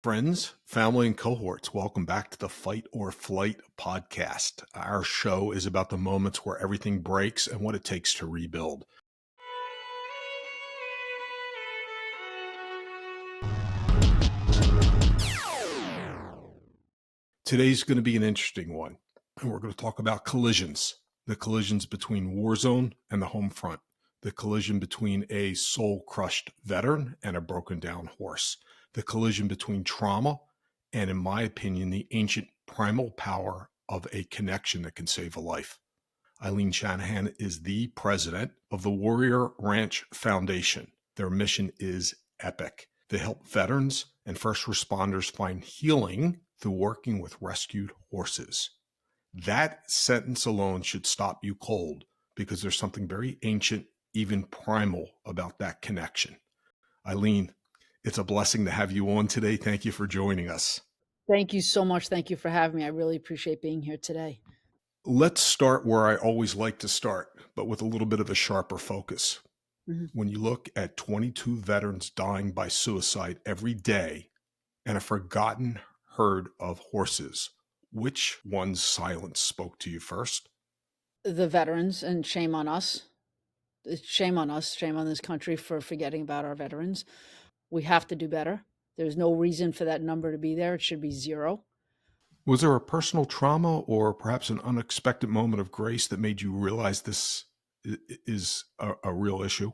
Friends, family, and cohorts, welcome back to the Fight or Flight podcast. Our show is about the moments where everything breaks and what it takes to rebuild. Today's going to be an interesting one, and we're going to talk about collisions. The collisions between war zone and the home front. The collision between a soul-crushed veteran and a broken-down horse. The collision between trauma and, in my opinion, the ancient primal power of a connection that can save a life. Eileen Shanahan is the president of the Warrior Ranch Foundation. Their mission is epic. They help veterans and first responders find healing through working with rescued horses. That sentence alone should stop you cold because there's something very ancient, even primal, about that connection. Eileen, it's a blessing to have you on today. Thank you for joining us. Thank you so much. Thank you for having me. I really appreciate being here today. Let's start where I always like to start, but with a little bit of a sharper focus. Mm-hmm. When you look at 22 veterans dying by suicide every day and a forgotten herd of horses, which one's silence spoke to you first? The veterans, and shame on us. Shame on us. Shame on this country for forgetting about our veterans. We have to do better. There's no reason for that number to be there. It should be zero. Was there a personal trauma or perhaps an unexpected moment of grace that made you realize this is a real issue?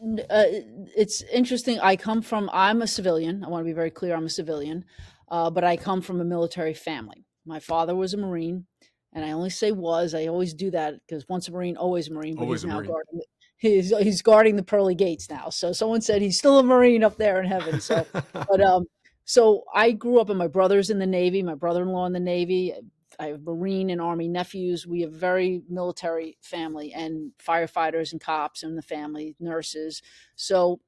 It's interesting. I'm a civilian. I want to be very clear. I'm a civilian, but I come from a military family. My father was a Marine, and I only say was. I always do that because once a Marine, always a Marine. But Always he's a now Marine. guarding. He's guarding the pearly gates now. So someone said he's still a Marine up there in heaven. So, but so I grew up, and my brother's in the Navy. My brother-in-law in the Navy. I have Marine and Army nephews. We have very military family, and firefighters and cops in the family, nurses. So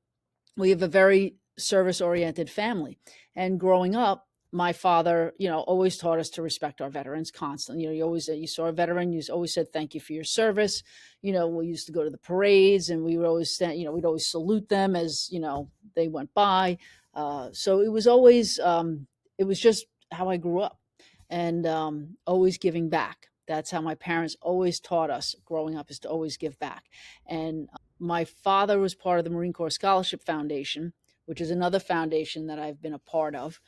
we have a very service-oriented family. And growing up, my father, always taught us to respect our veterans constantly. You saw a veteran, you always said thank you for your service. We used to go to the parades, and we would always stand, we'd always salute them as they went by. So it was always, it was just how I grew up, and always giving back. That's how my parents always taught us growing up, is to always give back. And my father was part of the Marine Corps Scholarship Foundation, which is another foundation that I've been a part of.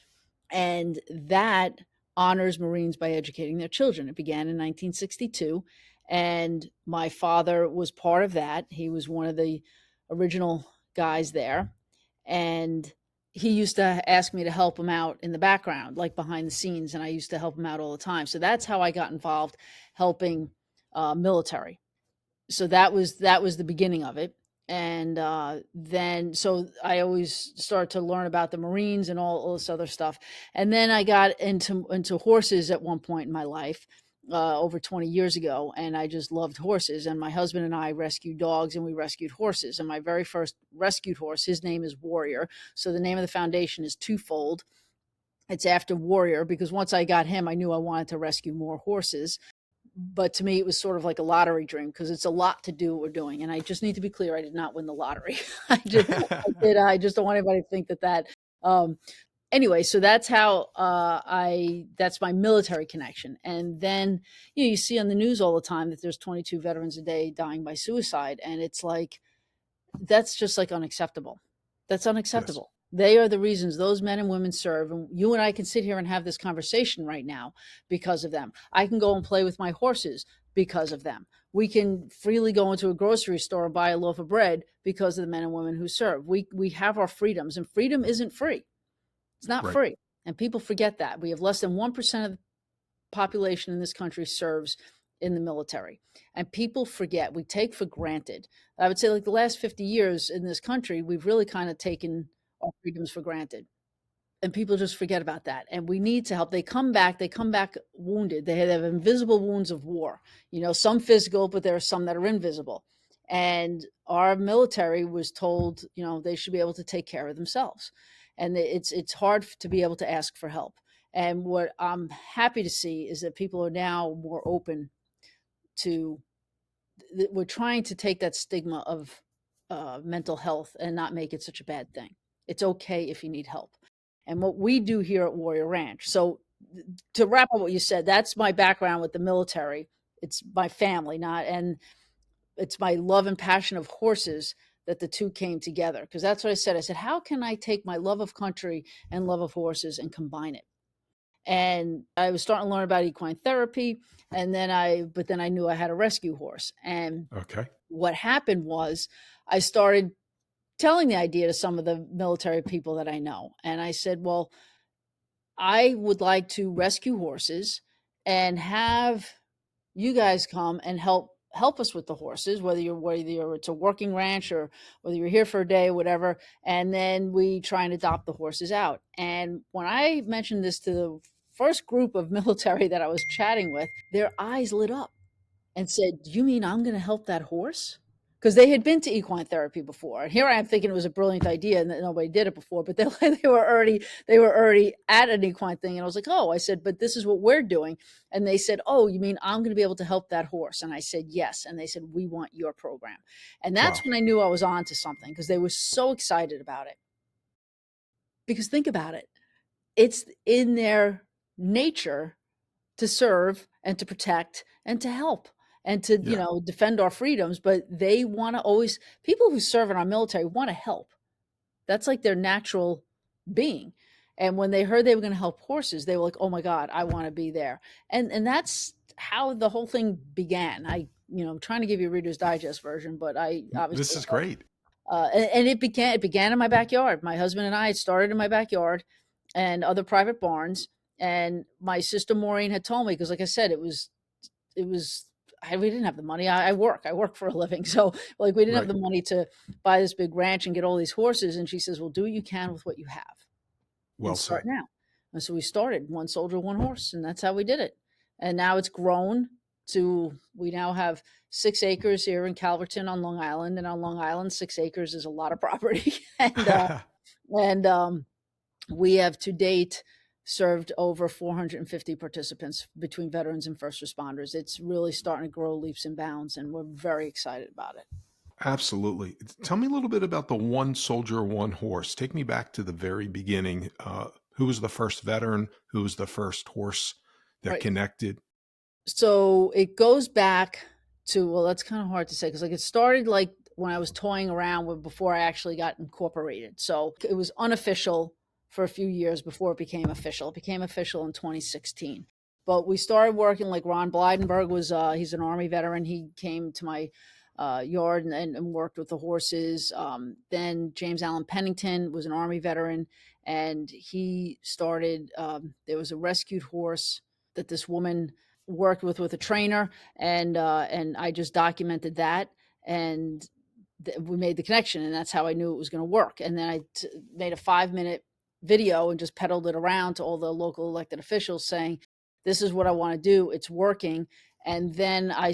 And that honors Marines by educating their children. It began in 1962. And my father was part of that. He was one of the original guys there. And he used to ask me to help him out in the background, like behind the scenes. And I used to help him out all the time. So that's how I got involved helping military. So that was the beginning of it. And then so I always started to learn about the Marines and all this other stuff. And then I got into horses at one point in my life, over 20 years ago, and I just loved horses. And my husband and I rescued dogs, and we rescued horses. And my very first rescued horse, his name is Warrior. So the name of the foundation is twofold. It's after Warrior, because once I got him, I knew I wanted to rescue more horses. But to me, it was sort of like a lottery dream, because it's a lot to do what we're doing. And I just need to be clear, I did not win the lottery. I just don't want anybody to think that. Anyway, so that's how that's my military connection. And then, you see on the news all the time that there's 22 veterans a day dying by suicide. And it's like, that's just like unacceptable. That's unacceptable. Yes. They are the reasons those men and women serve. And you and I can sit here and have this conversation right now because of them. I can go and play with my horses because of them. We can freely go into a grocery store and buy a loaf of bread because of the men and women who serve. We have our freedoms, and freedom isn't free. It's not free. And people forget that. We have less than 1% of the population in this country serves in the military. And people forget, we take for granted. I would say, like, the last 50 years in this country, we've really kind of taken our freedoms for granted. And people just forget about that. And we need to help. They come back wounded. They have invisible wounds of war, some physical, but there are some that are invisible. And our military was told, they should be able to take care of themselves. And it's hard to be able to ask for help. And what I'm happy to see is that people are now more open to, we're trying to take that stigma of mental health and not make it such a bad thing. It's okay if you need help. and what we do here at Warrior Ranch. So to wrap up what you said, that's my background with the military. It's my family, not, and it's my love and passion of horses that the two came together. Because that's what I said. I said, how can I take my love of country and love of horses and combine it? And I was starting to learn about equine therapy, and but then I knew I had a rescue horse. And Okay. what happened was I started telling the idea to some of the military people that I know. And I said, well, I would like to rescue horses and have you guys come and help us with the horses, whether it's a working ranch or whether you're here for a day or whatever, and then we try and adopt the horses out. And when I mentioned this to the first group of military that I was chatting with, their eyes lit up and said, "You mean I'm going to help that horse?" Because they had been to equine therapy before, and here I am thinking it was a brilliant idea and that nobody did it before. But they were already at an equine thing, and I was like, "Oh," I said, "but this is what we're doing." And they said, "Oh, you mean I'm going to be able to help that horse?" And I said, "Yes." And they said, "We want your program," and that's Wow. when I knew I was on to something because they were so excited about it. Because think about it, it's in their nature to serve and to protect and to help and to, Yeah. defend our freedoms, but they wanna always people who serve in our military wanna help. That's like their natural being. And when they heard they were gonna help horses, they were like, "Oh my god, I wanna be there." And that's how the whole thing began. I'm trying to give you a Reader's Digest version, but I This obviously is great. and it began in my backyard. My husband and I had started in my backyard and other private barns. And my sister Maureen had told me, because like I said, it was we didn't have the money. I work for a living, so like we didn't have Right. the money to buy this big ranch and get all these horses. And she says, "Well, do what you can with what you have and Well start said. now." And so we started one soldier, one horse, and that's how we did it. And now it's grown to we now have 6 acres here in Calverton on Long Island, and on Long Island, 6 acres is a lot of property. And we have to date served over 450 participants between veterans and first responders. It's really starting to grow leaps and bounds, and we're very excited about it. Absolutely. Tell me a little bit about the one soldier, one horse. Take me back to the very beginning. Who was the first veteran? Who was the first horse that Right. connected? So it goes back to, well, that's kind of hard to say because like it started like when I was toying around with before I actually got incorporated. So it was unofficial for a few years before it became official. It became official in 2016. But we started working like Ron Blydenberg he's an Army veteran. He came to my yard and worked with the horses. Then James Allen Pennington was an Army veteran, and he started, there was a rescued horse that this woman worked with a trainer, and I just documented that, and we made the connection, and that's how I knew it was going to work. And then made a 5-minute video and just peddled it around to all the local elected officials, saying, "This is what I want to do. It's working." And then I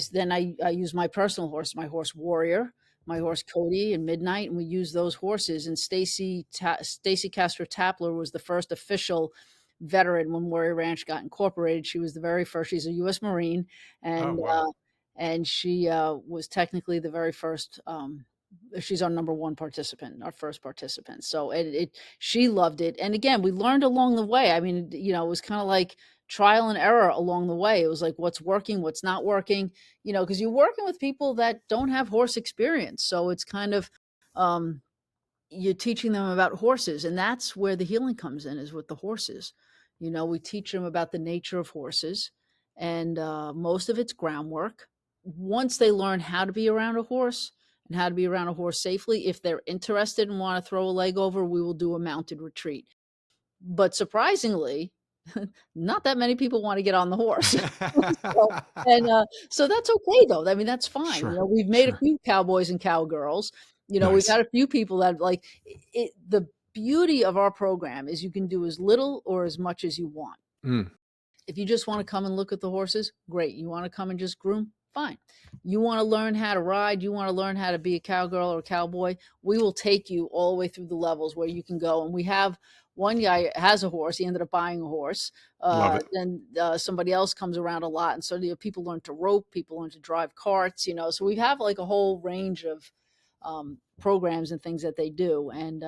used my personal horse, my horse Warrior, my horse Cody, and Midnight, and we used those horses. And Stacy Castro Tapler was the first official veteran when Warrior Ranch got incorporated. She was the very first. She's a U.S. Marine, Oh, and wow. she was technically the very first. She's our number one participant, our first participant. So she loved it. And again, we learned along the way. I mean, it was kind of like trial and error along the way. It was like what's working, what's not working. Because you're working with people that don't have horse experience, so it's kind of um, you're teaching them about horses, and that's where the healing comes in, is with the horses. We teach them about the nature of horses, and most of it's groundwork. Once they learn how to be around a horse and how to be around a horse safely, if they're interested and want to throw a leg over, we will do a mounted retreat. But surprisingly, not that many people want to get on the horse. So, so that's okay though. I mean, that's fine. Sure. We've made a Sure. few cowboys and cowgirls. We've Nice. had a few people that like it. The beauty of our program is you can do as little or as much as you want. Mm, If you just want to come and look at the horses, great. You want to come and just groom, fine. You want to learn how to ride, you want to learn how to be a cowgirl or a cowboy, we will take you all the way through the levels where you can go. And we have one guy has a horse. He ended up buying a horse. love it. Then somebody else comes around a lot. And so people learn to rope, people learn to drive carts, So we have like a whole range of programs and things that they do. And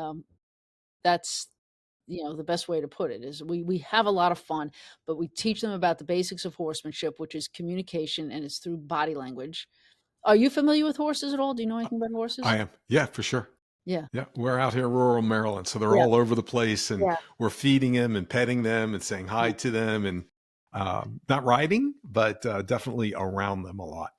that's the best way to put it is we have a lot of fun, but we teach them about the basics of horsemanship, which is communication, and it's through body language. Are you familiar with horses at all? Do you know anything about horses? I am. Yeah, for sure. Yeah. Yeah, we're out here in rural Maryland, so they're Yeah. all over the place, and Yeah. we're feeding them and petting them and saying hi to them, and not riding, but definitely around them a lot.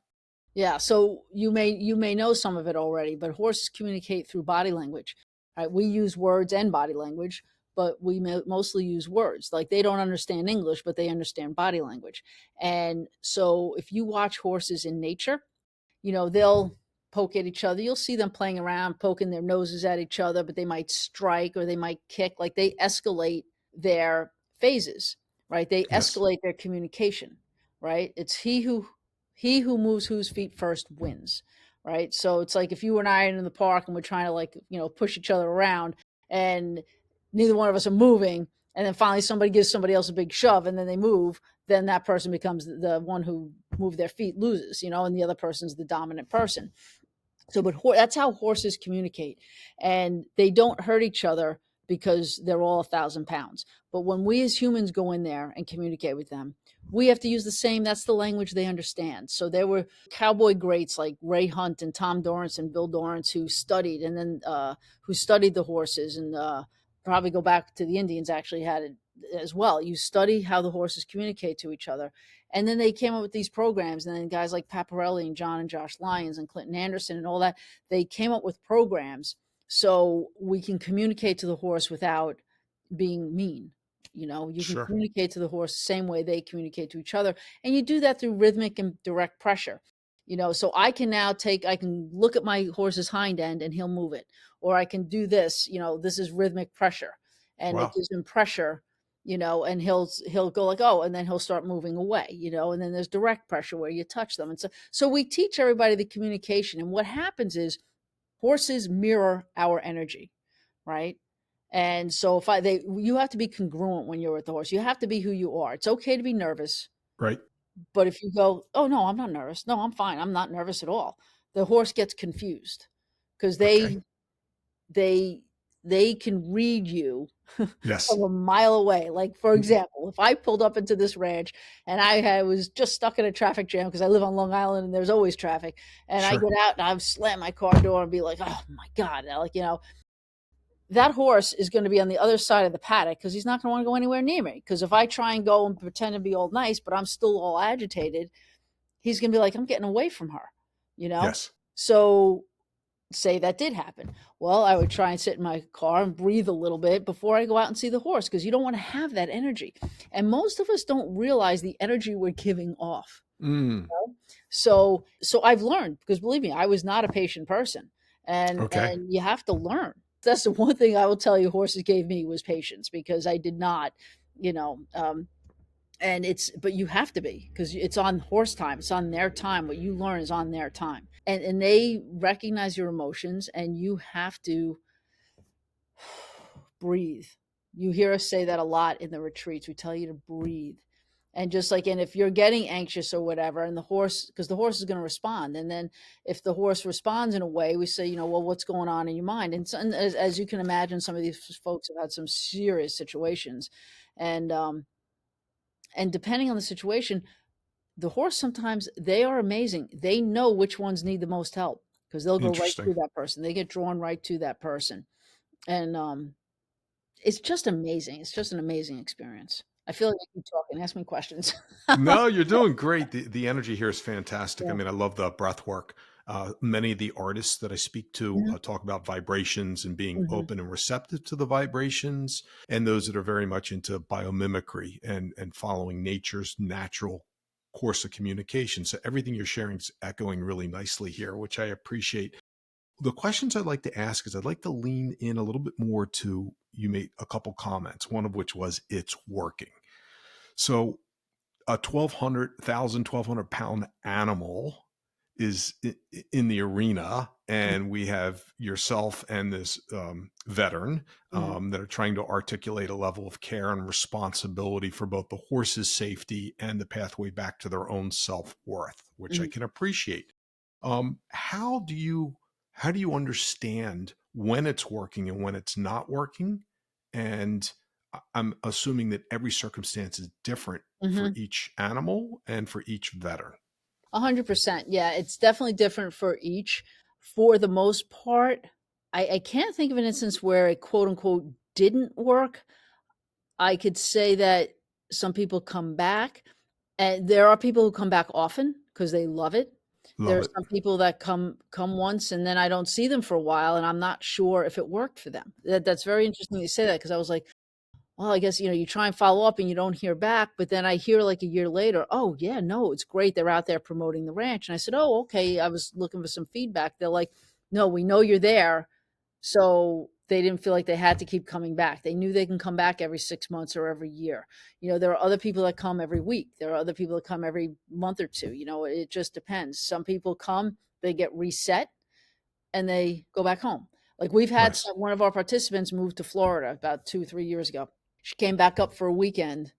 Yeah, so you may know some of it already, but horses communicate through body language. Right? We use words and body language, but we mostly use words. Like they don't understand English, but they understand body language. And so if you watch horses in nature, they'll poke at each other. You'll see them playing around, poking their noses at each other, but they might strike or they might kick. Like they escalate their phases, right? They Yes, escalate their communication, right? It's he who moves whose feet first wins, right? So it's like if you and I are in the park and we're trying to like, push each other around and neither one of us are moving, and then finally somebody gives somebody else a big shove and then they move, then that person becomes the one who moved their feet loses, and the other person's the dominant person. So, but that's how horses communicate, and they don't hurt each other because they're all 1,000 pounds. But when we as humans go in there and communicate with them, we have to use the same. That's the language they understand. So there were cowboy greats like Ray Hunt and Tom Dorrance and Bill Dorrance who studied, and then who studied the horses, and probably go back to the Indians. Actually, had it as well. You study how the horses communicate to each other, and then they came up with these programs. And then guys like Paparelli and John and Josh Lyons and Clinton Anderson and all that, they came up with programs so we can communicate to the horse without being mean. You can sure. communicate to the horse the same way they communicate to each other. And you do that through rhythmic and direct pressure. So I can look at my horse's hind end and he'll move it. Or I can do this, this is rhythmic pressure. And it Wow. gives him pressure, and he'll go like, oh, and then he'll start moving away, and then there's direct pressure where you touch them. And so we teach everybody the communication. And what happens is horses mirror our energy, right? And so you have to be congruent when you're with the horse. You have to be who you are. It's okay to be nervous, Right. but if you go, oh no, I'm not nervous. No, I'm fine. I'm not nervous at all. The horse gets confused because Okay. they they can read you Yes. from a mile away. Like, for example, if I pulled up into this ranch and was just stuck in a traffic jam because I live on Long Island and there's always traffic, and I Sure. get out and I slam my car door and be like, oh my God, like, that horse is going to be on the other side of the paddock because he's not going to want to go anywhere near me. Because if I try and go and pretend to be all nice, but I'm still all agitated, he's going to be like, I'm getting away from her, you know? Yes. So say that did happen. Well, I would try and sit in my car and breathe a little bit before I go out and see the horse because you don't want to have that energy. And most of us don't realize the energy we're giving off. Mm. So I've learned, because believe me, I was not a patient person, and Okay. you have to learn. That's the one thing I will tell you horses gave me was patience, because I did not, you know, and but you have to be, because it's on horse time. It's on their time. What you learn is on their time, and they recognize your emotions, and you have to breathe. You hear us say that a lot in the retreats. We tell you to breathe. And just like, and if you're getting anxious or whatever, and because the horse is going to respond. And then if the horse responds in a way, we say, well, what's going on in your mind? And as you can imagine, some of these folks have had some serious situations. And, and depending on the situation, the horse, sometimes they are amazing. They know which ones need the most help because they'll go right Interesting. to that person. They get drawn right to that person. And, it's just amazing. It's just an amazing experience. I feel like I keep talking. Ask me questions. No, you're doing great. The energy here is fantastic. I Yeah. mean, I love the breath work. Many of the artists that I speak to Mhm, talk about vibrations and being mhm, open and receptive to the vibrations, and those that are very much into biomimicry and following nature's natural course of communication. So everything you're sharing is echoing really nicely here, which I appreciate. The questions I'd like to ask is I'd like to lean in a little bit more to you made a couple comments, one of which was it's working. So a 1,200 pound animal is in the arena, mhm, and we have yourself and this veteran mhm, that are trying to articulate a level of care and responsibility for both the horse's safety and the pathway back to their own self-worth, which I mhm. can appreciate. Um, how do you understand when it's working and when it's not working, And I'm assuming that every circumstance is different for Mhm. each animal and for each veteran. 100%. Yeah, it's definitely different for each. For the most part, I can't think of an instance where it quote unquote didn't work. I could say that some people come back, and there are people who come back often because they love it. There Love are it. some people that come once and then I don't see them for a while and I'm not sure if it worked for them. That's very interesting you say that because I was like, well, I guess, you try and follow up and you don't hear back, but then I hear like a year later, "Oh, yeah, no, it's great. They're out there promoting the ranch." And I said, "Oh, okay." I was looking for some feedback. They're like, "No, we know you're there." So they didn't feel like they had to keep coming back. They knew they can come back every 6 months or every year. There are other people that come every week. There are other people that come every month or 2. It just depends. Some people come, they get reset, and they go back home. Like we've had Nice. one of our participants move to Florida about 2, 3 years ago. She came back up for a weekend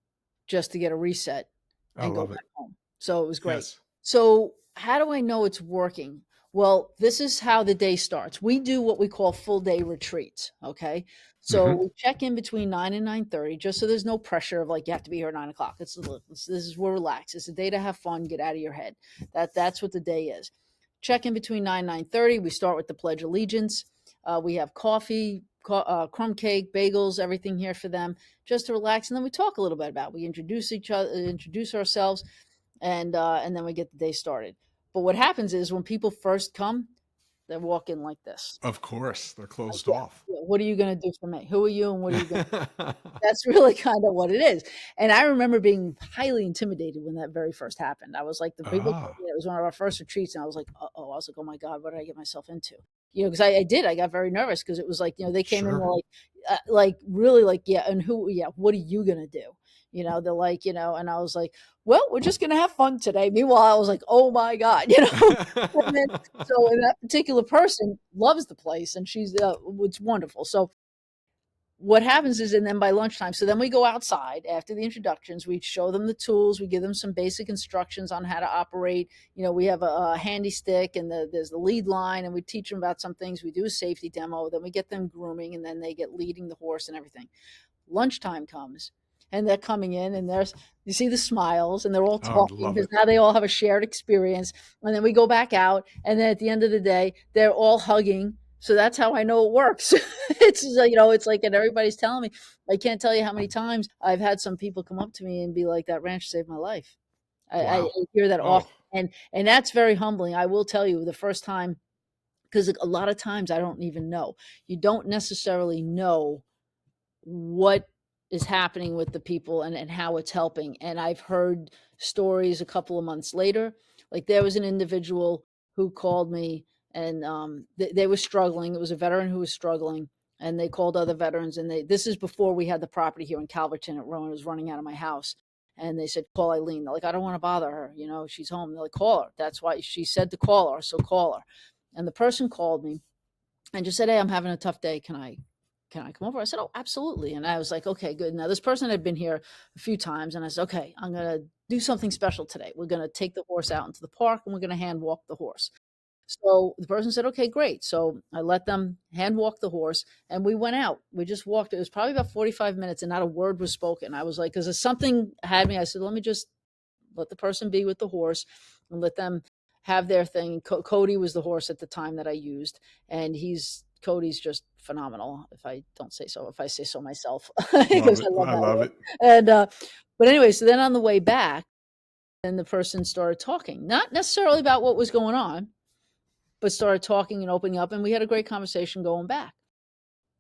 just to get a reset I and go love it. back home. So it was great. Yes. So how do I know it's working? Well, this is how the day starts. We do what we call full day retreats. Okay. So Hmm. we check in between 9 and 9:30, just so there's no pressure of like you have to be here at 9 o'clock. This is we're relaxed. It's a day to have fun, get out of your head. That's what the day is. Check in between 9 and 9:30. We start with the Pledge of Allegiance. We have coffee, crumb cake, bagels, everything here for them, just to relax. And then we talk a little bit about. We introduce each other, introduce ourselves, and then we get the day started. But what happens is when people first come, they walk in like this. Of course, they're Like, closed yeah, off. yeah, what are you going to do for me? Who are you, and what are you going? That's really kind of what it is. And I remember being highly intimidated when that very first happened. I was like, the people told Ah, me it was one of our first retreats, and I was like, oh, I was like, oh my God, what did I get myself into? Because I got very nervous because it was like, they came in sure. like really like, yeah, and yeah, what are you gonna do? They're like, and I was like, well, we're just gonna have fun today. Meanwhile, I was like, oh my God, and then so and that particular person loves the place, and she's it's wonderful. So what happens is, and then by lunchtime, so then we go outside after the introductions, we show them the tools, we give them some basic instructions on how to operate. We have a handy stick and there's the lead line, and we teach them about some things. We do a safety demo, then we get them grooming, and then they get leading the horse and everything. Lunchtime comes, and they're coming in, and you see the smiles, and they're all Oh, talking love because it. now they all have a shared experience. And then we go back out, and then at the end of the day, they're all hugging. So that's how I know it works. It's like, it's like, and everybody's telling me, I can't tell you how many times I've had some people come up to me and be like, that ranch saved my life. I Wow. hear that Oh, often. And that's very humbling. I will tell you the first time, because a lot of times I don't even know. You don't necessarily know what is happening with the people and how it's helping. And I've heard stories a couple of months later. Like there was an individual who called me, and they were struggling. It was a veteran who was struggling, and they called other veterans. And this is before we had the property here in Calverton at Rowan. It was running out of my house. And they said, call Eileen. They're like, I don't want to bother her. She's home. They're like, call her. That's why she said to call her. So call her. And the person called me and just said, hey, I'm having a tough day. Can I come over? I said, oh, absolutely. And I was like, okay, good. Now this person had been here a few times, and I said, okay, I'm going to do something special today. We're going to take the horse out into the park, and we're going to hand walk the horse. So the person said, okay, great. So I let them hand walk the horse, and we went out. We just walked. It was probably about 45 minutes, and not a word was spoken. I was like, because something had me. I said, let me just let the person be with the horse and let them have their thing. Cody was the horse at the time that I used, and Cody's just phenomenal. If I don't say so, if I say so myself, love because it. I love I that love horse. it. And but anyway, so then on the way back, then the person started talking, not necessarily about what was going on, but started talking and opening up, and we had a great conversation going back.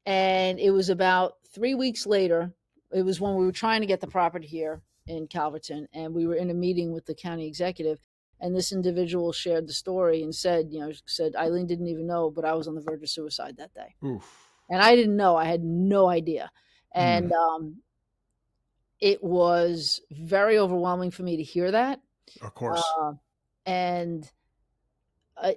And it was about 3 weeks later. It was when we were trying to get the property here in Calverton, and we were in a meeting with the county executive. And this individual shared the story and said Eileen didn't even know, but I was on the verge of suicide that day, Oof. and I didn't know. I had no idea, Mm, and it was very overwhelming for me to hear that. of course. Uh, and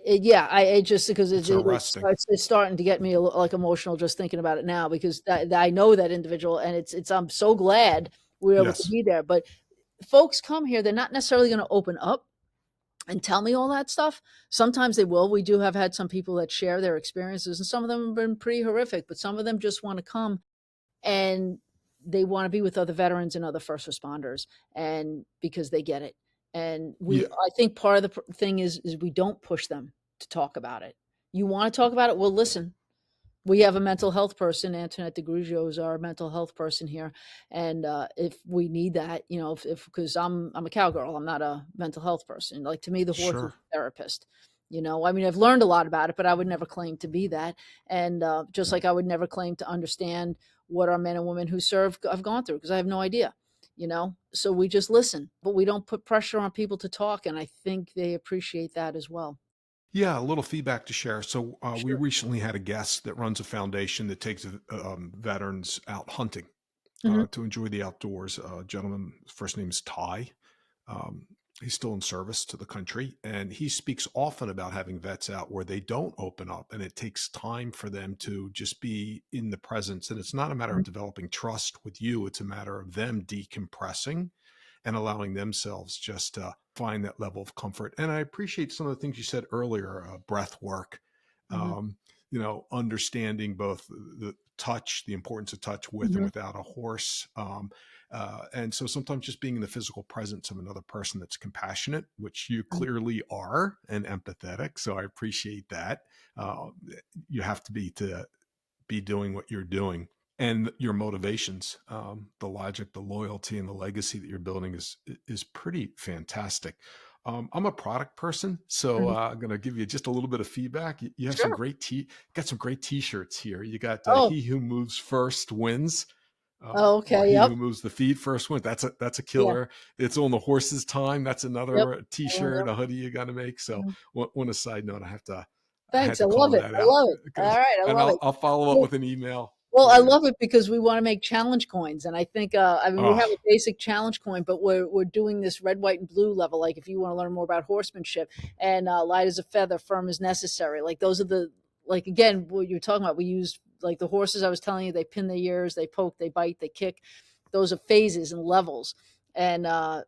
yeah, I just because It's arresting. it's starting to get me like emotional just thinking about it now because I know that individual, and it's I'm so glad we were able to Yes. be there. But folks come here, they're not necessarily going to open up and tell me all that stuff. Sometimes they will. We do have had some people that share their experiences, and some of them have been pretty horrific, but some of them just want to come and they want to be with other veterans and other first responders, and because they get it. And Yeah, I think part of the thing is we don't push them to talk about it. You want to talk about it? Well, listen, we have a mental health person. Antoinette DeGrugio is our mental health person here, and if we need that, if because I'm a cowgirl, I'm not a mental health person. Like to me, the horse is sure. a therapist. I mean, I've learned a lot about it, but I would never claim to be that. And just like I would never claim to understand what our men and women who serve have gone through, because I have no idea. So we just listen, but we don't put pressure on people to talk, and I think they appreciate that as well. Yeah, a little feedback to share. So we Sure. recently had a guest that runs a foundation that takes veterans out hunting Hmm. to enjoy the outdoors. A gentleman, first name is Ty. Um, he's still in service to the country, and he speaks often about having vets out where they don't open up, and it takes time for them to just be in the presence. And it's not a matter of developing trust with you; it's a matter of them decompressing and allowing themselves just to find that level of comfort. And I appreciate some of the things you said earlier, breath work, Hmm. um, understanding both the touch, the importance of touch with and Hmm. without a horse. And so sometimes just being in the physical presence of another person that's compassionate, which you clearly are, and empathetic. So I appreciate that. Uh, you have to be doing what you're doing, and your motivations, the logic, the loyalty, and the legacy that you're building is pretty fantastic. I'm a product person, so Hmm. I'm going to give you just a little bit of feedback. You have some Sure. great got some great T-shirts here. You got Oh, "He who moves first wins," or okay, "He yep, who moves the feet first wins." That's a yeah, killer. It's on the horse's time. That's yep, another oh, T-shirt, yep, a hoodie you got to make. So, mhm. on a side note, I had Thanks, I to love call it, that I out love it. because, Alright, I and love it. I'll follow up Well with an email well, I for you. love it because we wanna make challenge coins, and I think, I mean, we have Oh, a basic challenge coin, but we're doing this red, white, and blue level, like, if you wanna learn more about horsemanship, and, light as a feather, firm as necessary, like, those are the like, again, what you're talking about, we use like, the horses I was telling you, they pin their ears, they poke, they bite, they kick. Those are phases and levels, and,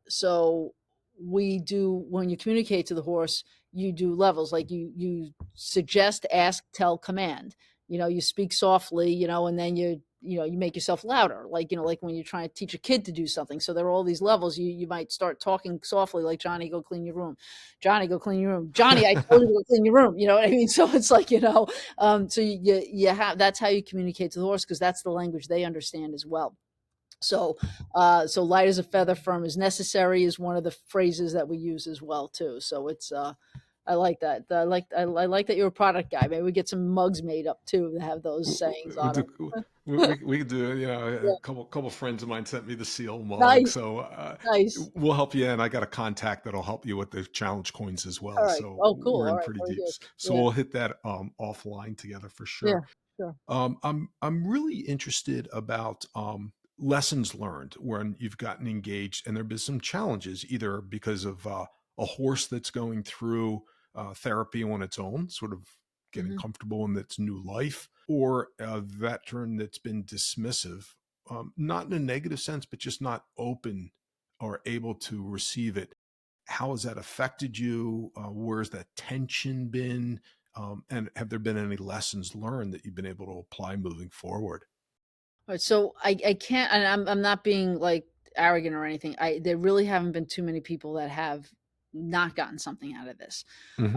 so we do when you communicate to the horse, you do levels, like, you suggest, ask, tell, command. You speak softly, and then you make yourself louder, like when you're trying to teach a kid to do something. So there are all these levels. You might start talking softly, like, Johnny, go clean your room. Johnny, go clean your room. Johnny, I told you to go clean your room. You know what I mean? So it's like, so you have that's how you communicate to the horse, because that's the language they understand as well. So, so light as a feather, firm as necessary is one of the phrases that we use as well too. So it's, I like that. I like that you're a product guy. Maybe we get some mugs made up too that have those sayings we on do, them. we could do, a Yeah. couple friends of mine sent me the seal mug, Nice, so nice. we'll help you. And I got a contact that'll help you with the challenge coins as All well. right. So Oh, cool. we're All in right. pretty Very deep. good. So Yeah. we'll hit that offline together for Yeah. sure. Sure. I'm really interested about lessons learned when you've gotten engaged and there have been some challenges, either because of a horse that's going through therapy on its own, sort of getting Hmm. comfortable in its new life, or a veteran that's been dismissive, not in a negative sense, but just not open or able to receive it. How has that affected you? Where's that tension been? And have there been any lessons learned that you've been able to apply moving forward? Right, so I can't, and I'm not being like arrogant or anything. There really haven't been too many people that have not gotten something out of this. Hmm.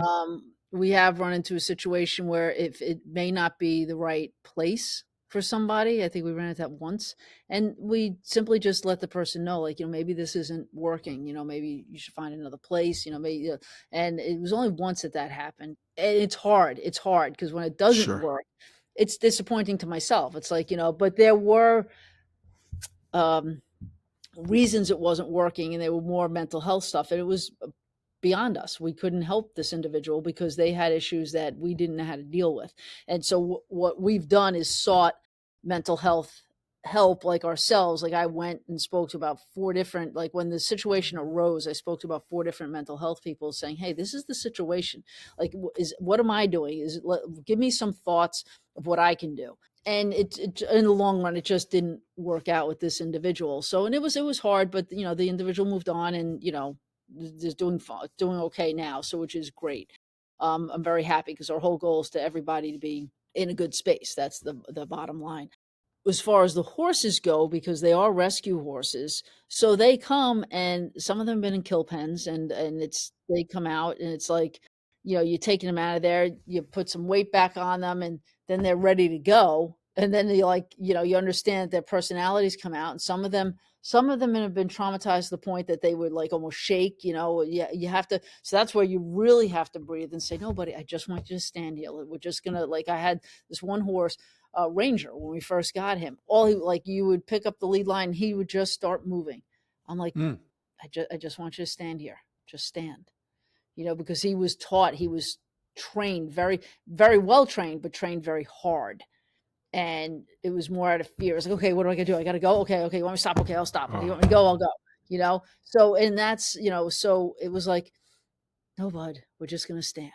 We have run into a situation where if it may not be the right place for somebody, I think we ran into that once, and we simply just let the person know, like, maybe this isn't working. Maybe you should find another place. Maybe, and it was only once that happened. And it's hard. It's hard because when it doesn't Sure. work, it's disappointing to myself. It's like, but there were um, reasons it wasn't working, and they were more mental health stuff. And it was beyond us. We couldn't help this individual because they had issues that we didn't know how to deal with. And so what we've done is sought mental health help, like ourselves. Like, I went and spoke to about four different, like, when the situation arose, I spoke to about four different mental health people saying, hey, this is the situation. Like, what am I doing? Give me some thoughts of what I can do. And it in the long run, it just didn't work out with this individual. So, and it was hard, but the individual moved on, and is doing okay now, so which is great. I'm very happy because our whole goal is to everybody to be in a good space. That's the bottom line. as far as the horses go, because they are rescue horses, so they come, and some of them have been in kill pens, and it's they come out, and it's like, you're taking them out of there, you put some weight back on them, and then they're ready to go. And then you like, you understand that their personalities come out, and some of them have been traumatized to the point that they would like almost shake. You have to. So that's where you really have to breathe and say, "Nobody, I just want you to stand here. We're just gonna like." I had this one horse, Ranger, when we first got him. All he like, you would pick up the lead line, and he would just start moving. I'm like, Mm. I just want you to stand here. Just stand. Because he was taught, he was trained very, very well trained, but trained very hard. And it was more out of fear. It's like, okay, what do I gotta do? I gotta go. Okay, okay. You want me to stop? Okay, I'll stop. Okay, you Oh, want me to go? I'll go. So, and that's, so it was like, no, bud, we're just gonna stand.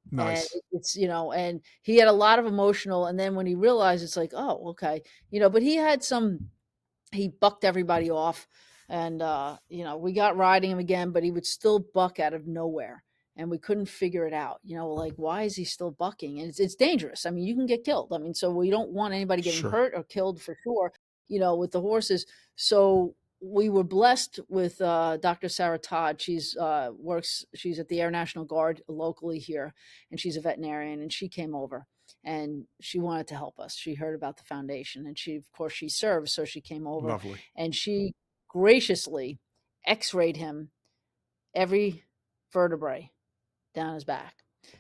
And nice. it's, and he had a lot of emotional, and then when he realized, it's like, oh, okay, but he bucked everybody off, and we got riding him again, but he would still buck out of nowhere, and we couldn't figure it out. Like, why is he still bucking? And it's dangerous. I mean, you can get killed. I mean, so we don't want anybody getting Sure. hurt or killed for sure, with the horses. So we were blessed with Dr. Sarah Todd. She's at the Air National Guard locally here, and she's a veterinarian, and she came over, and she wanted to help us. She heard about the foundation, and of course, she serves, so she came over, Lovely. and she graciously x-rayed him every vertebrae down his back.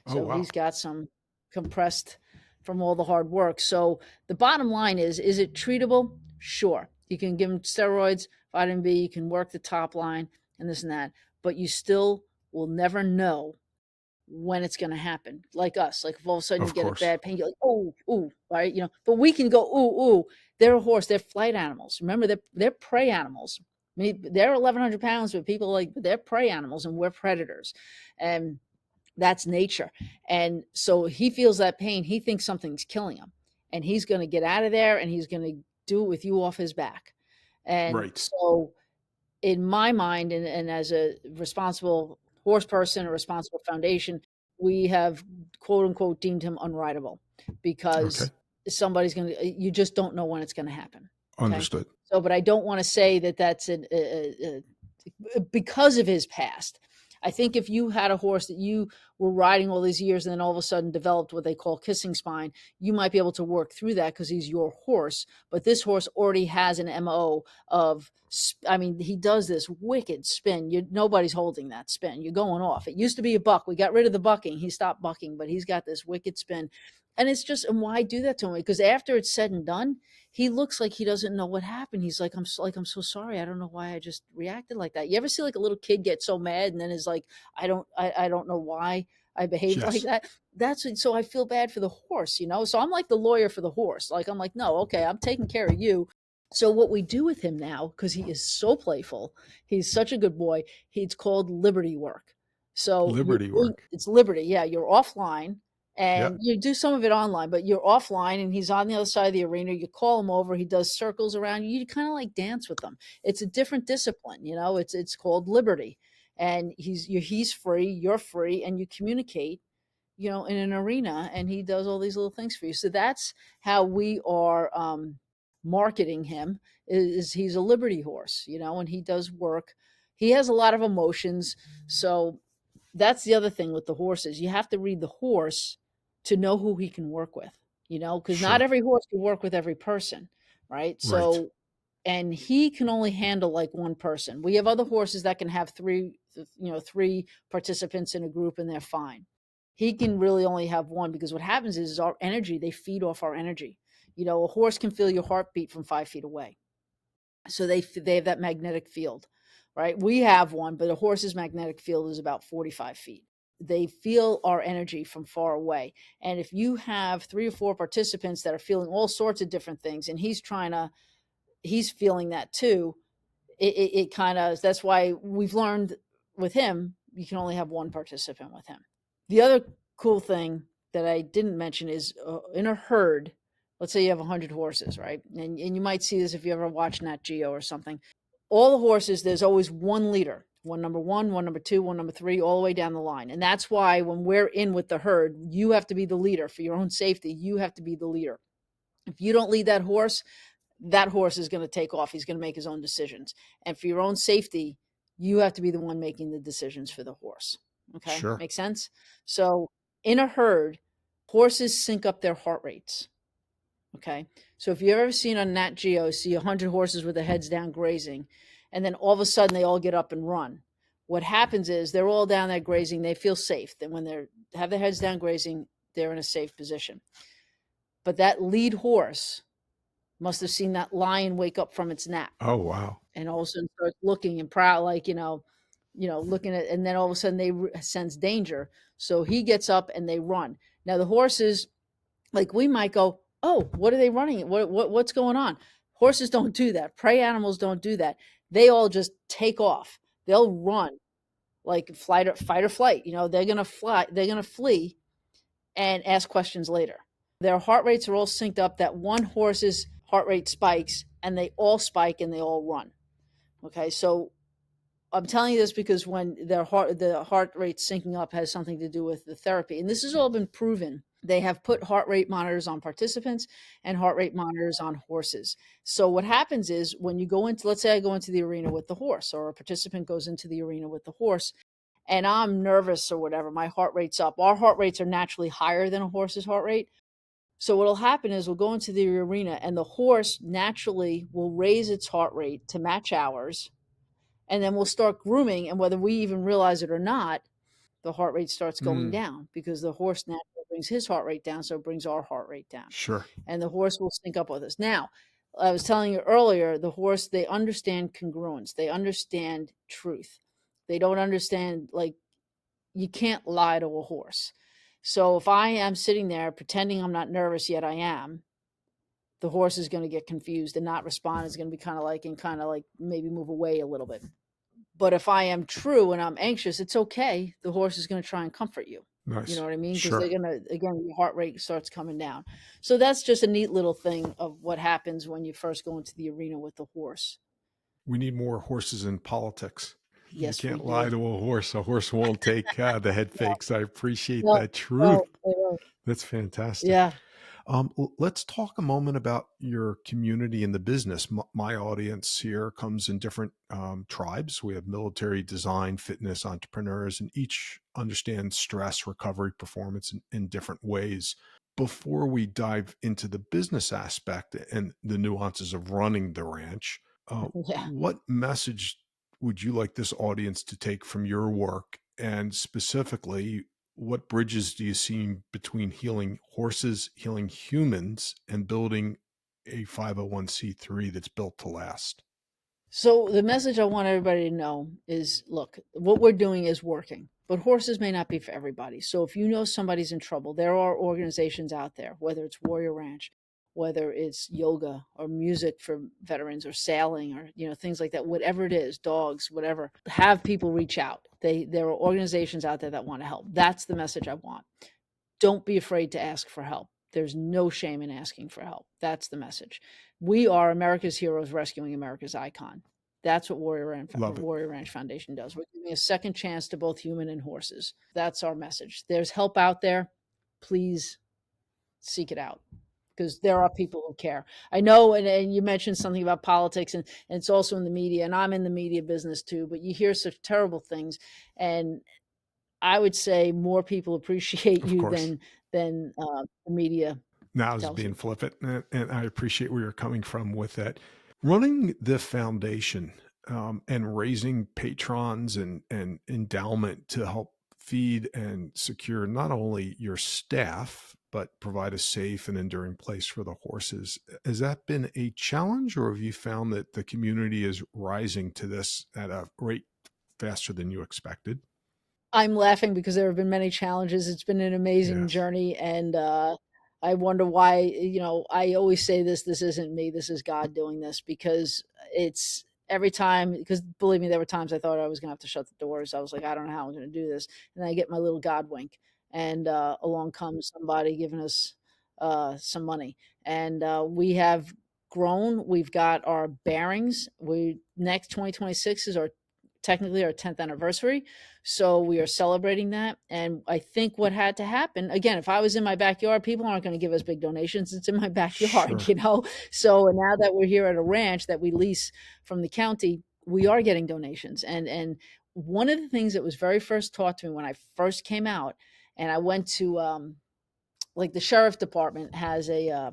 Oh, So wow. he's got some compressed from all the hard work. So the bottom line is it treatable? Sure. You can give him steroids, vitamin B, you can work the top line and this and that, but you still will never know when it's going to happen. Like us, like if all of a sudden you Of get a course. bad pain, you're like, oh, ooh, right? But we can go, ooh, ooh. They're a horse. They're flight animals. Remember, they're prey animals. I mean, they're 1,100 pounds, but people like, they're prey animals, and we're predators. And that's nature. And so he feels that pain. He thinks something's killing him, and he's going to get out of there, and he's going to do it with you off his back. And Right. so in my mind, and as a responsible horse person, a responsible foundation, we have quote unquote deemed him unrideable, Okay. because somebody's going to, you just don't know when it's going to happen. Okay. Understood. So, but I don't want to say that that's because of his past. I think if you had a horse that you were riding all these years, and then all of a sudden developed what they call kissing spine, you might be able to work through that because he's your horse. But this horse already has an MO of, I mean, he does this wicked spin. Nobody's holding that spin. You're going off. It used to be a buck. We got rid of the bucking. He stopped bucking, but he's got this wicked spin. And it's just, and why do that to him? Because after it's said and done, he looks like he doesn't know what happened. He's like, I'm so sorry. I don't know why I just reacted like that. You ever see like a little kid get so mad and then is like, I don't know why I behaved like Yes. that. So I feel bad for the horse. So I'm like the lawyer for the horse. Like, I'm like, no, okay, I'm taking care of you. So what we do with him now, because he is so playful, he's such a good boy. It's called liberty work. So Liberty work. it's liberty. Yeah, you're offline, and Yep. you do some of it online, but you're offline, and he's on the other side of the arena. You call him over. He does circles around you. You kind of like dance with him. It's a different discipline. It's called liberty, and he's free. You're free, and you communicate. In an arena, and he does all these little things for you. So that's how we are marketing him. Is he's a liberty horse, and he does work. He has a lot of emotions. So that's the other thing with the horses. You have to read the horse to know who he can work with, because not Sure. every horse can work with every person, right? Right. So, and he can only handle like one person. We have other horses that can have three participants in a group, and they're fine. He can really only have one, because what happens is our energy, they feed off our energy. A horse can feel your heartbeat from 5 feet away. So they have that magnetic field, right? We have one, but a horse's magnetic field is about 45 feet. They feel our energy from far away. And if you have 3 or 4 participants that are feeling all sorts of different things, and he's feeling that too, it kind of, that's why we've learned with him, you can only have one participant with him. The other cool thing that I didn't mention is in a herd, let's say you have 100 horses, right? And you might see this if you ever watch Nat Geo or something. All the horses, there's always one leader, one number one, one number two, one number three, all the way down the line. And that's why when we're in with the herd, you have to be the leader for your own safety. You have to be the leader. If you don't lead that horse is going to take off. He's going to make his own decisions. And for your own safety, you have to be the one making the decisions for the horse. Okay. Sure. Make sense? So in a herd, horses sync up their heart rates. Okay. So if you've ever seen on Nat Geo, see 100 horses with their heads down grazing, and then all of a sudden they all get up and run. What happens is they're all down there grazing. They feel safe. Then when they have their heads down grazing, they're in a safe position. But that lead horse must have seen that lion wake up from its nap Oh, wow. and all of a sudden starts looking and proud, like, looking at, and then all of a sudden they sense danger. So he gets up and they run. Now the horses, like we might go, oh, what are they running? What's going on? Horses don't do that. Prey animals don't do that. They all just take off. They'll run like fight or flight. They're gonna fly. They're gonna flee and ask questions later. Their heart rates are all synced up. That one horse's heart rate spikes, and they all spike and they all run. Okay, so I'm telling you this because when the heart rate syncing up has something to do with the therapy, and this has all been proven. They have put heart rate monitors on participants and heart rate monitors on horses. So what happens is when you go into, let's say I go into the arena with the horse, or a participant goes into the arena with the horse, and I'm nervous or whatever, my heart rate's up. Our heart rates are naturally higher than a horse's heart rate. So what'll happen is we'll go into the arena and the horse naturally will raise its heart rate to match ours. And then we'll start grooming. And whether we even realize it or not, the heart rate starts going Mm, down because the horse naturally brings his heart rate down. So it brings our heart rate down. sure. And the horse will sync up with us. Now, I was telling you earlier, the horse, they understand congruence. They understand truth. They don't understand, like, you can't lie to a horse. So if I am sitting there pretending I'm not nervous, yet I am, the horse is going to get confused and not respond. It's going to be kind of like maybe move away a little bit. But if I am true and I'm anxious, it's okay. The horse is going to try and comfort you. You know Nice. what I mean? Because they're Sure. going to, again, your heart rate starts coming down. So that's just a neat little thing of what happens when you first go into the arena with the horse. We need more horses in politics. You Yes, we can't lie do. to a horse. A horse won't take the head No, fakes. I appreciate no, that truth. no, no. That's fantastic. Yeah. Let's talk a moment about your community and the business. My audience here comes in different tribes. We have military, design, fitness entrepreneurs, and each understands stress, recovery, performance in different ways. Before we dive into the business aspect and the nuances of running the ranch, Yeah. what message would you like this audience to take from your work? And specifically, what bridges do you see between healing horses, healing humans, and building a 501(c)(3) that's built to last? So the message I want everybody to know is, look, what we're doing is working, but horses may not be for everybody. So if you know somebody's in trouble, there are organizations out there, whether it's Warrior Ranch, whether it's yoga or music for veterans or sailing or, things like that, whatever it is, dogs, whatever, have people reach out. There are organizations out there that want to help. That's the message I want. Don't be afraid to ask for help. There's no shame in asking for help. That's the message. We are America's heroes rescuing America's icon. That's what Love it. Warrior Ranch Foundation does. We're giving a second chance to both human and horses. That's our message. There's help out there. Please seek it out because there are people who care. I know, and you mentioned something about politics, and it's also in the media, and I'm in the media business too, but you hear such terrible things. And I would say more people appreciate Of you course. than the media Now I was tells being you. flippant, and I appreciate where you're coming from with that. Running the foundation and raising patrons and endowment to help feed and secure not only your staff but provide a safe and enduring place for the horses. Has that been a challenge, or have you found that the community is rising to this at a rate faster than you expected? I'm laughing because there have been many challenges. It's been an amazing Yes, journey, and I wonder why. I always say this isn't me. This is God doing this because it's every time. Because believe me, there were times I thought I was going to have to shut the doors. I was like, I don't know how I'm going to do this, and I get my little God wink, and along comes somebody giving us some money, and we have grown. We've got our bearings. We next 2026 is our technically our 10th anniversary. So we are celebrating that. And I think what had to happen, again, if I was in my backyard, people aren't going to give us big donations. It's in my backyard, Sure. you know? So now that we're here at a ranch that we lease from the county, we are getting donations. And one of the things that was very first taught to me when I first came out, and I went to, like the sheriff department has a,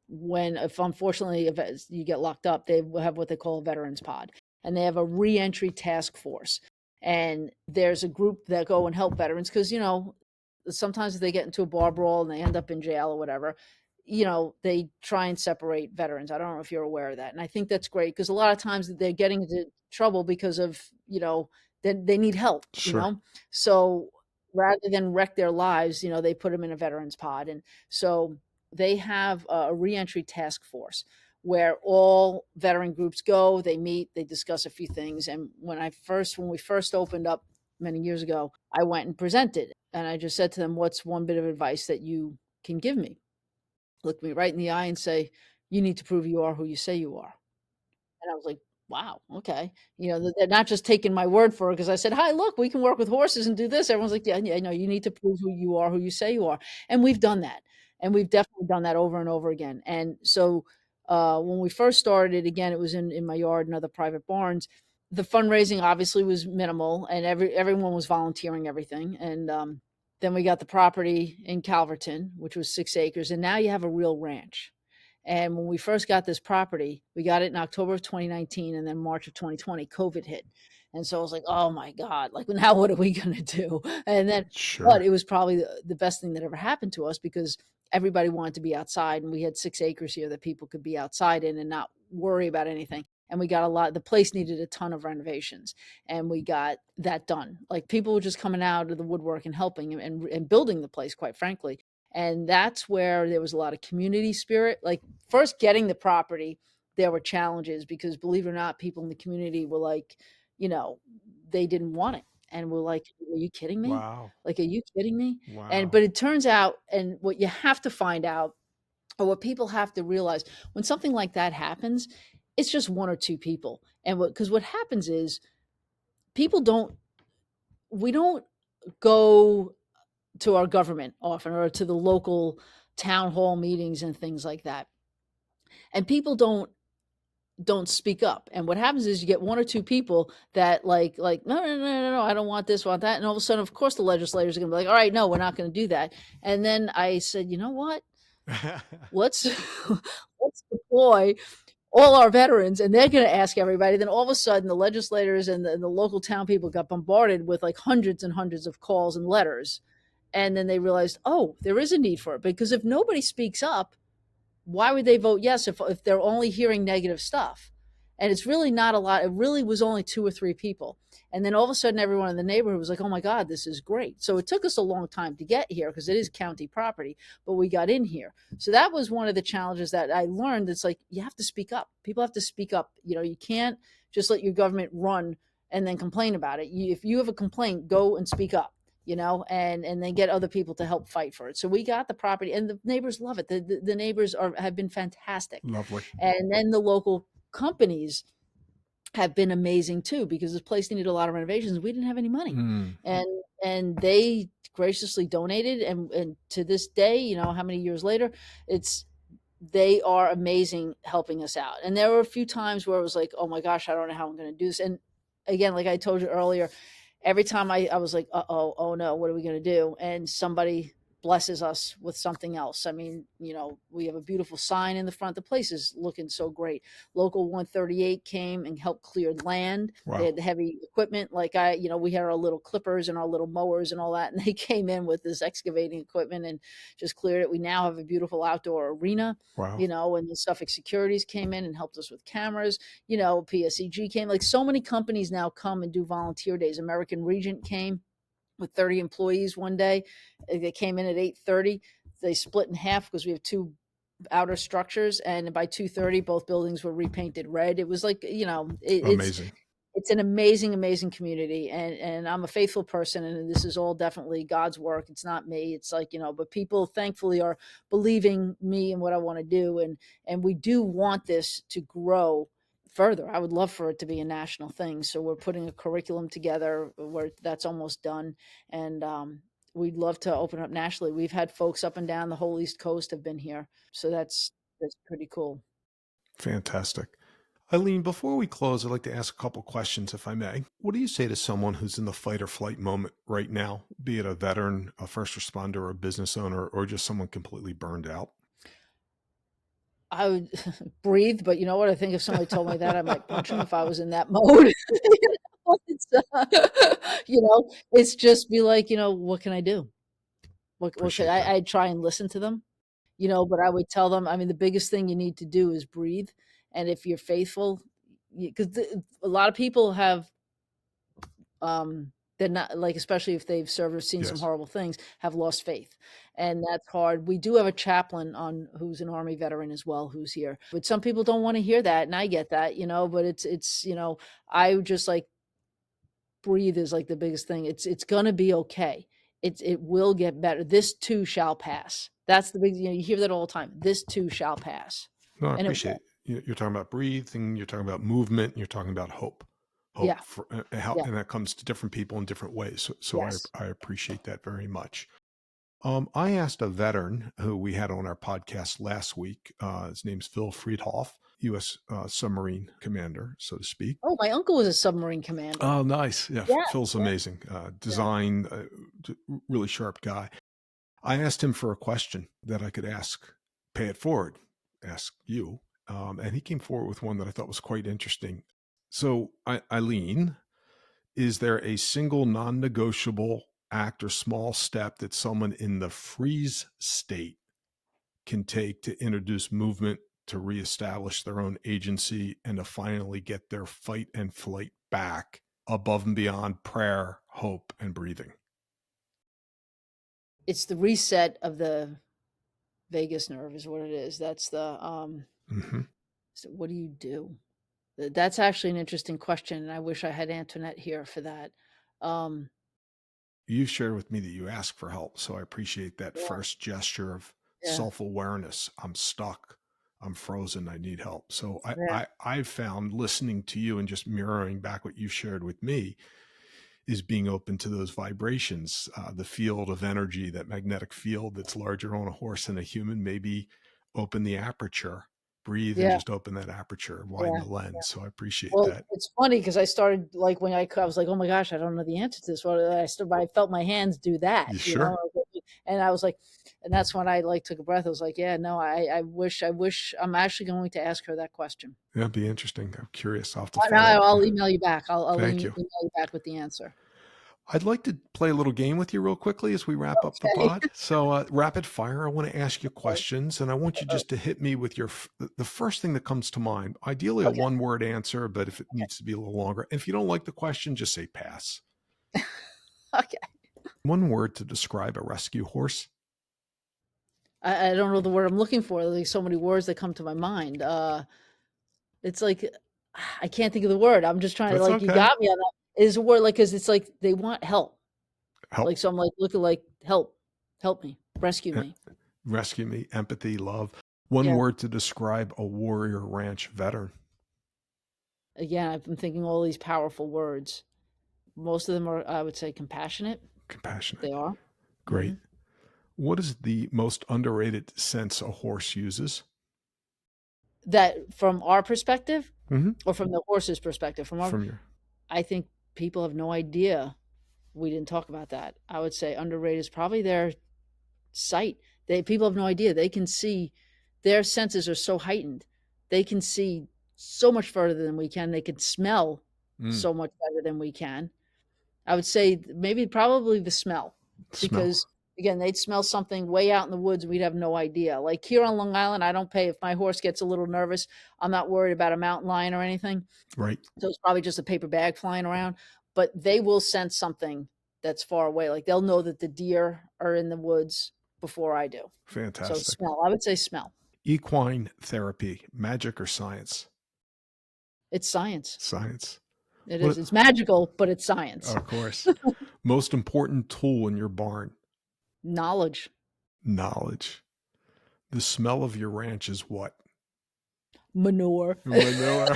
when, if unfortunately, if you get locked up, they have what they call a veterans pod, and they have a reentry task force. And there's a group that go and help veterans because, you know, sometimes if they get into a bar brawl and they end up in jail or whatever, you know, they try and separate veterans. I don't know if you're aware of that. And I think that's great because a lot of times they're getting into trouble because of, you know, they need help, you Sure. know? So rather than wreck their lives, you know, they put them in a veterans pod. And so they have a reentry task force where all veteran groups go, they meet, they discuss a few things. And when we first opened up many years ago, I went and presented and I just said to them, what's one bit of advice that you can give me? Look me right in the eye and say, you need to prove you are who you say you are. And I was like, wow, okay. You know, they're not just taking my word for it because I said, hi, look, we can work with horses and do this. Everyone's like, yeah, yeah, no, you need to prove who you are, who you say you are. And we've done that. And we've definitely done that over and over again. And so when we first started, again, it was in my yard and other private barns. The fundraising obviously was minimal and everyone was volunteering everything. And then we got the property in Calverton, which was 6 acres. And now you have a real ranch. And when we first got this property, we got it in October of 2019, and then March of 2020, COVID hit. And so I was like, oh my God, like now what are we going to do? And then, but Sure. it was probably the best thing that ever happened to us because everybody wanted to be outside and we had 6 acres here that people could be outside in and not worry about anything. And we got the place needed a ton of renovations and we got that done. Like people were just coming out of the woodwork and helping and building the place, quite frankly. And that's where there was a lot of community spirit. Like first getting the property, there were challenges because believe it or not, people in the community were like, you know, they didn't want it. And we're like, are you kidding me? Wow. Like, are you kidding me? And, Wow. but it turns out, and what you have to find out, or what people have to realize when something like that happens, it's just one or two people. And because what happens is people we don't go to our government often or to the local town hall meetings and things like that. And people don't speak up. And what happens is you get one or two people that like no no no no no I don't want this, want that, and all of a sudden, of course, the legislators are going to be like, all right, no, we're not going to do that. And then I said, you know what? Let's let's deploy all our veterans, and they're going to ask everybody. Then all of a sudden, the legislators and the local town people got bombarded with like hundreds and hundreds of calls and letters. And then they realized, oh, there is a need for it because if nobody speaks up, why would they vote yes if they're only hearing negative stuff? And it's really not a lot. It really was only two or three people. And then all of a sudden, everyone in the neighborhood was like, oh my God, this is great. So it took us a long time to get here because it is county property, but we got in here. So that was one of the challenges that I learned. It's like, you have to speak up. People have to speak up. You know, you can't just let your government run and then complain about it. If you have a complaint, go and speak up, you know, and then get other people to help fight for it. So we got the property and the neighbors love it. The neighbors have been fantastic. Lovely. And then the local companies have been amazing too, because this place needed a lot of renovations. We didn't have any money. Mm. And they graciously donated. And to this day, you know, how many years later, they are amazing helping us out. And there were a few times where it was like, oh my gosh, I don't know how I'm going to do this. And again, like I told you earlier, every time I was like, uh-oh, oh no, what are we going to do? And somebody blesses us with something else. I mean, you know, we have a beautiful sign in the front. The place is looking so great. Local 138 came and helped clear land. They Wow. had the heavy equipment. Like you know, we had our little clippers and our little mowers and all that. And they came in with this excavating equipment and just cleared it. We now have a beautiful outdoor arena, Wow. you know, and the Suffolk Securities came in and helped us with cameras. You know, PSEG came. Like so many companies now come and do volunteer days. American Regent came with 30 employees one day. They came in at 8:30. They split in half because we have two outer structures, and by 2:30, both buildings were repainted red. It was like, you know, Amazing. it's an amazing, amazing community. And I'm a faithful person, and this is all definitely God's work. It's not me. It's like, you know, but people thankfully are believing me and what I want to do. And we do want this to grow further. I would love for it to be a national thing. So we're putting a curriculum together where that's almost done. And we'd love to open up nationally. We've had folks up and down the whole East Coast have been here. So that's pretty cool. Fantastic. Eileen, before we close, I'd like to ask a couple questions, if I may. What do you say to someone who's in the fight or flight moment right now, be it a veteran, a first responder, a business owner, or just someone completely burned out? I would breathe, but you know what? I think if somebody told me that, I might punch them if I was in that mode. It's, it's just be like, what can I do? What can Appreciate that. I'd try and listen to them, but I would tell them, I mean, the biggest thing you need to do is breathe. And if you're faithful, because a lot of people have, they're not like, especially if they've served or seen some Yes. horrible things, have lost faith. And that's hard. We do have a chaplain on who's an Army veteran as well, who's here. But some people don't want to hear that. And I get that, but it's, I would just like breathe is like the biggest thing. It's gonna be okay. It will get better. This too shall pass. That's the big, you hear that all the time. This too shall pass. No, I And it appreciate will. it. You're talking about breathing, you're talking about movement, you're talking about hope. Yeah. Hope for how, Yeah. and that comes to different people in different ways. So Yes. I appreciate that very much. I asked a veteran who we had on our podcast last week. His name's Phil Friedhoff, U.S. Submarine commander, so to speak. Oh, my uncle was a submarine commander. Oh, nice. Yeah, Yeah. Phil's amazing. Design, really sharp guy. I asked him for a question that I could ask, pay it forward, ask you. And he came forward with one that I thought was quite interesting. So, Eileen, is there a single non-negotiable act or small step that someone in the freeze state can take to introduce movement, to reestablish their own agency, and to finally get their fight and flight back above and beyond prayer, hope, and breathing? It's the reset of the vagus nerve is what it is. That's the Mm-hmm. so what do you do? That's actually an interesting question, and I wish I had Antoinette here for that. Um, You shared with me that you asked for help, so I appreciate that yeah, first gesture of yeah, self-awareness. I'm stuck. I'm frozen. I need help. So yeah, I've found listening to you and just mirroring back what you shared with me is being open to those vibrations, the field of energy, that magnetic field that's larger on a horse than a human. Maybe open the aperture, breathe, and yeah, just open that aperture, widen yeah. the lens. So I appreciate Well, that. it's funny because I started like when I was like, "Oh my gosh, I don't know the answer to this." Well, I felt my hands do that, You sure? and I was like, and that's when I like took a breath. I was like, "Yeah, no, I wish I'm actually going to ask her that question." Yeah, it'd be interesting. I'm curious. I'll have to No, follow up. I'll email you back. I'll Thank you. email you back with the answer. I'd like to play a little game with you real quickly as we wrap up the Okay. pod. So, rapid fire, I want to ask you Okay. questions, and I want you Oh, just to hit me with the first thing that comes to mind. Ideally, a okay. one-word answer, but if it needs to be a little longer, if you don't like the question, just say pass. Okay. One word to describe a rescue horse. I don't know the word I'm looking for. There's like so many words that come to my mind. It's like I can't think of the word. I'm just trying to That's like you okay. got me on that. Is a word like because it's like they want help. Like Help, so I'm like looking like help me, rescue eh, me. rescue me, empathy, love. One Yeah. word to describe a warrior ranch veteran. Again, I've been thinking all these powerful words. Most of them are, I would say, compassionate. Compassionate. They are. Great. Hmm. What is the most underrated sense a horse uses? That from our perspective, Mm-hmm. or from the horse's perspective, From your I think people have no idea. We didn't talk about that. I would say underrated is probably their sight. People have no idea. They can see, their senses are so heightened. They can see so much further than we can. They can smell mm, so much better than we can. I would say maybe probably the smell, smell. because again, they'd smell something way out in the woods. We'd have no idea. Like here on Long Island, I don't pay if my horse gets a little nervous. I'm not worried about a mountain lion or anything. Right. So it's probably just a paper bag flying around, but they will sense something that's far away. Like they'll know that the deer are in the woods before I do. So Fantastic. smell, I would say smell. Equine therapy, magic or science? It's science. Science. It is. What? It's magical, but it's science. Of course. Most important tool in your barn? Knowledge. Knowledge. The smell of your ranch is what? manure. Manure.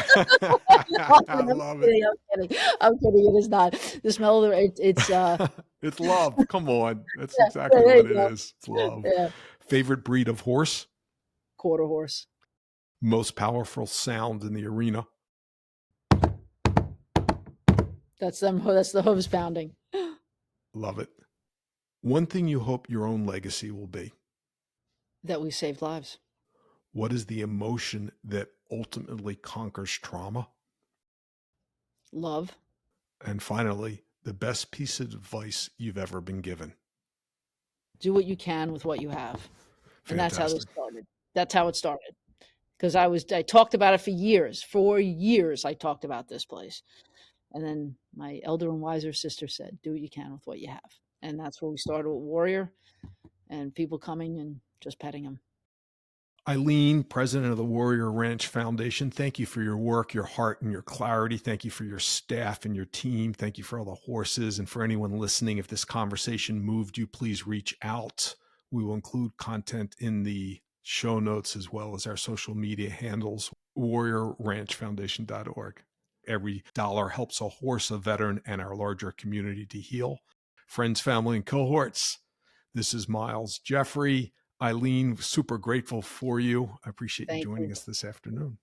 I I'm love it. kidding, I'm kidding. I'm kidding, it is not. The smell of it's, It's love. Come on. That's yeah, exactly there what you it go. is. It's love. Yeah, Favorite breed of horse? quarter horse. Most powerful sound in the arena? That's them. That's the hooves pounding. Love it. One thing you hope your own legacy will be? That we saved lives. What is the emotion that ultimately conquers trauma? Love. And finally, the best piece of advice you've ever been given. Do what you can with what you have. And that's how this Fantastic. started. That's how it started. Because I talked about it for years. For years, I talked about this place. And then my elder and wiser sister said, do what you can with what you have. And that's where we started with Warrior and people coming and just petting them. Eileen, president of the Warrior Ranch Foundation, thank you for your work, your heart, and your clarity. Thank you for your staff and your team. Thank you for all the horses. And for anyone listening, if this conversation moved you, please reach out. We will include content in the show notes as well as our social media handles, warriorranchfoundation.org. Every dollar helps a horse, a veteran, and our larger community to heal. Friends, family, and cohorts, this is Miles Jeffrey. Eileen, super grateful for you. I appreciate you Thank joining you. us this afternoon.